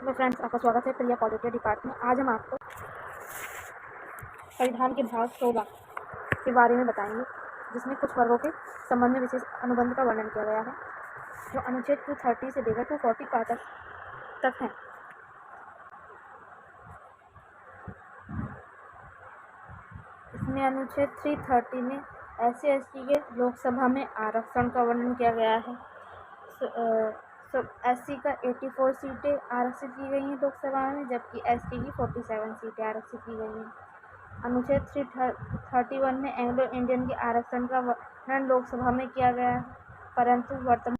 Hello friends, आपका स्वागत है प्रिया पॉलिटी डिपार्टमेंट में। आज हम आपको संविधान के भाग 16 के बारे में बताएंगे, जिसमें कुछ वर्गों के संबंध में विशेष अनुबंध का वर्णन किया गया है, जो अनुच्छेद 230 से लेकर 245 तक है। इसमें अनुच्छेद 330 में SC/ST के लोकसभा में आरक्षण का वर्णन किया गया है। SC का 84 सीटें आरक्षित की गई हैं लोकसभा में, जबकि ST की 47 सीटें आरक्षित की गई हैं। अनुच्छेद 331 में एंग्लो इंडियन के आरक्षण का वर्णन लोकसभा में किया गया है, परंतु वर्तमान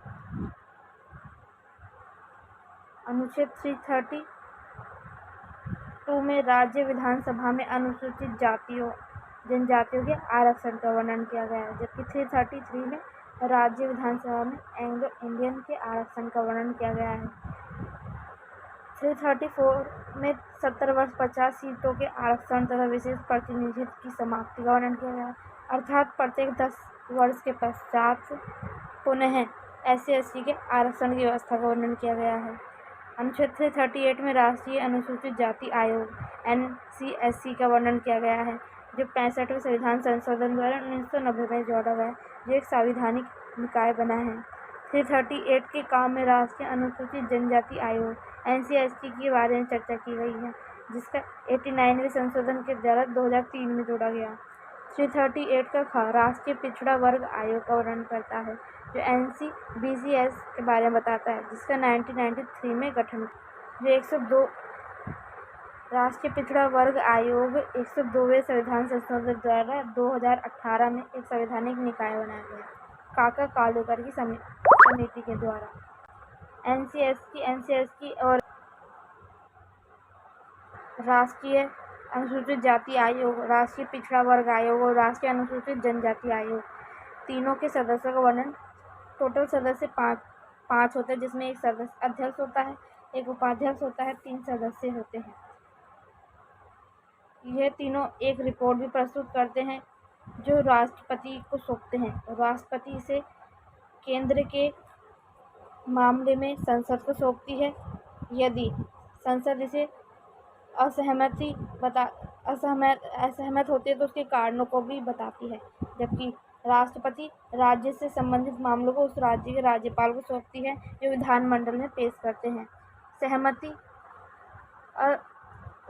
अनुच्छेद 332 में राज्य विधानसभा में अनुसूचित जातियों जनजातियों के आरक्षण का वर्णन किया गया है, जबकि 333 में राज्य विधानसभा में एंग्लो इंडियन के आरक्षण का वर्णन किया गया है। 334 में 70 वर्ष 50 सीटों के आरक्षण तथा विशेष प्रतिनिधित्व की समाप्ति का वर्णन किया गया है, अर्थात प्रत्येक 10 वर्ष के पश्चात पुनः SC/ST के आरक्षण की व्यवस्था का वर्णन किया गया है। अनुच्छेद 338 में राष्ट्रीय अनुसूचित जाति आयोग NCSC का वर्णन किया गया है, जो 65वें संविधान संशोधन द्वारा 1990 में जोड़ा गया, जो एक संवैधानिक निकाय बना है। 338 के काम में राष्ट्रीय अनुसूचित जनजाति आयोग NCST के बारे में चर्चा की गई है, जिसका 89वें संशोधन के द्वारा 2003 में जोड़ा गया। 338 का खा राष्ट्रीय पिछड़ा वर्ग आयोग का वर्णन करता है, जो NCBCS के बारे में बताता है, जिसका 1993 में गठन, जो 102 राष्ट्रीय पिछड़ा वर्ग आयोग 102वें संविधान संशोधन द्वारा 2018 में एक संवैधानिक निकाय बनाया गया, काका कालेकर की समिति के द्वारा। NCST और राष्ट्रीय अनुसूचित जाति आयोग, राष्ट्रीय पिछड़ा वर्ग आयोग और राष्ट्रीय अनुसूचित जनजाति आयोग तीनों के सदस्यों का वर्णन। टोटल सदस्य पाँच होते हैं, जिसमें एक सदस्य अध्यक्ष होता है, एक उपाध्यक्ष होता है, 3 सदस्य होते हैं। यह तीनों एक रिपोर्ट भी प्रस्तुत करते हैं, जो राष्ट्रपति को सौंपते हैं। राष्ट्रपति इसे केंद्र के मामले में संसद को सौंपती है। यदि संसद इसे असहमत होती है तो उसके कारणों को भी बताती है, जबकि राष्ट्रपति राज्य से संबंधित मामलों को उस राज्य के राज्यपाल को सौंपती है, जो विधानमंडल में पेश करते हैं। सहमति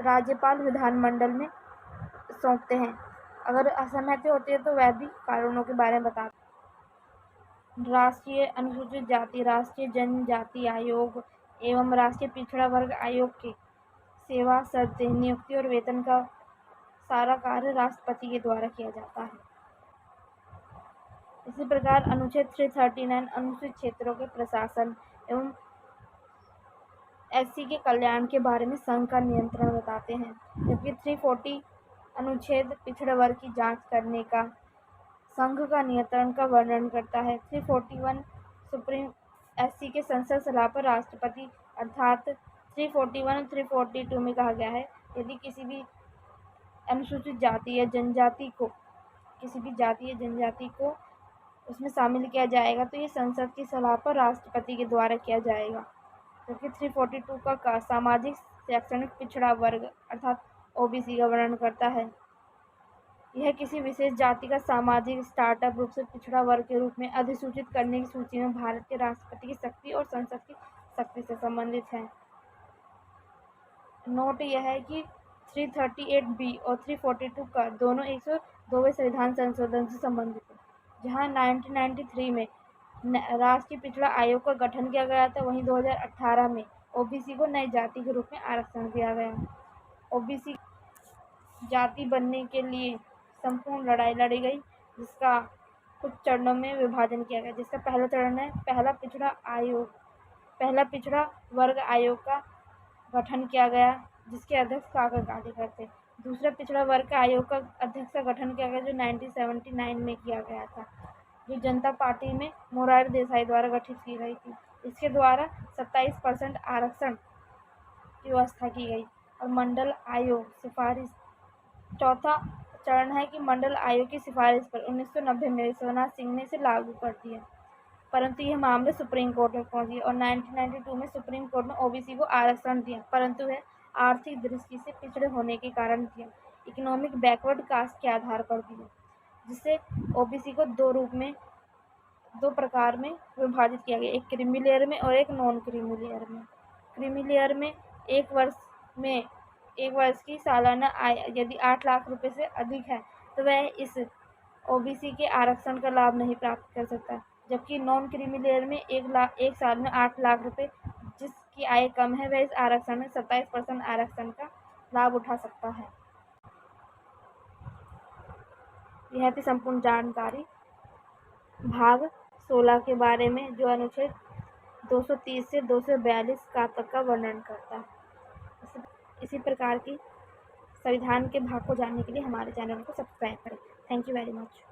राज्यपाल विधानमंडल में सौंपते हैं। अगर असहमति होती है तो वह भी कारणों के बारे में बताते हैं। राष्ट्रीय अनुसूचित जाति, राष्ट्रीय जनजाति आयोग एवं राष्ट्रीय पिछड़ा वर्ग आयोग के सेवा, शर्तें, नियुक्ति और वेतन का सारा कार्य राष्ट्रपति के द्वारा किया जाता है। इसी प्रकार अनुच्छेद 339 अनुसूचित क्षेत्रों के प्रशासन एवं SC के कल्याण के बारे में संघ का नियंत्रण बताते हैं, जबकि 340 अनुच्छेद पिछड़े वर्ग की जांच करने का संघ का नियंत्रण का वर्णन करता है। 341 सुप्रीम SC के संसद सलाह पर राष्ट्रपति, अर्थात 341 और 342 में कहा गया है, यदि किसी भी अनुसूचित जाति या जनजाति को उसमें शामिल किया जाएगा तो ये संसद की सलाह पर राष्ट्रपति के द्वारा किया जाएगा। जबकि 342 का सामाजिक शैक्षणिक पिछड़ा वर्ग अर्थात OBC का वर्णन करता है। यह किसी विशेष जाति का सामाजिक स्टार्टअप रूप से पिछड़ा वर्ग के रूप में अधिसूचित करने की सूची में भारत के राष्ट्रपति की शक्ति और संसद की शक्ति से संबंधित है। नोट यह है कि 338B और 342 का दोनों 102वें संविधान संशोधन से संबंधित है। जहां 1993 में राष्ट्रीय पिछड़ा आयोग का गठन किया गया था, वहीं 2018 में OBC को नई जाति के रूप में आरक्षण दिया गया। OBC जाति बनने के लिए संपूर्ण लड़ाई लड़ी गई, जिसका कुछ चरणों में विभाजन किया गया। जिसका पहला चरण है, पहला पिछड़ा वर्ग आयोग का गठन किया गया, जिसके अध्यक्ष काका कालेकर थे। दूसरा पिछड़ा वर्ग आयोग का अध्यक्ष का गठन किया गया, जो 1979 में किया गया था, जो जनता पार्टी में मोरारजी देसाई द्वारा गठित की गई थी। इसके द्वारा 27% आरक्षण की व्यवस्था की गई और मंडल आयोग सिफारिश। चौथा चरण है कि मंडल आयोग की सिफारिश पर 1990 में विश्वनाथ सिंह ने इसे लागू कर दिया। परंतु यह मामले सुप्रीम कोर्ट में पहुंची और 1992 में सुप्रीम कोर्ट ने ओबीसी को आरक्षण दिया, परंतु वह आर्थिक दृष्टि से पिछड़े होने के कारण दिया, इकोनॉमिक बैकवर्ड कास्ट के आधार पर दिया, जिससे ओबीसी को दो प्रकार में विभाजित किया गया, एक क्रीमी लेयर में और एक नॉन क्रीमी लेयर में। क्रीमी लेयर में एक वर्ष की सालाना आय यदि 8 लाख रुपए से अधिक है तो वह इस ओबीसी के आरक्षण का लाभ नहीं प्राप्त कर सकता, जबकि नॉन क्रीमी लेयर में एक साल में 8 लाख रुपए जिसकी आय कम है वह इस आरक्षण में 27% आरक्षण का लाभ उठा सकता है। यह थी संपूर्ण जानकारी भाग 16 के बारे में, जो अनुच्छेद 230 से 242 तक का वर्णन करता है। इसी प्रकार की संविधान के भाग को जानने के लिए हमारे चैनल को सब्सक्राइब करें। Thank you very much.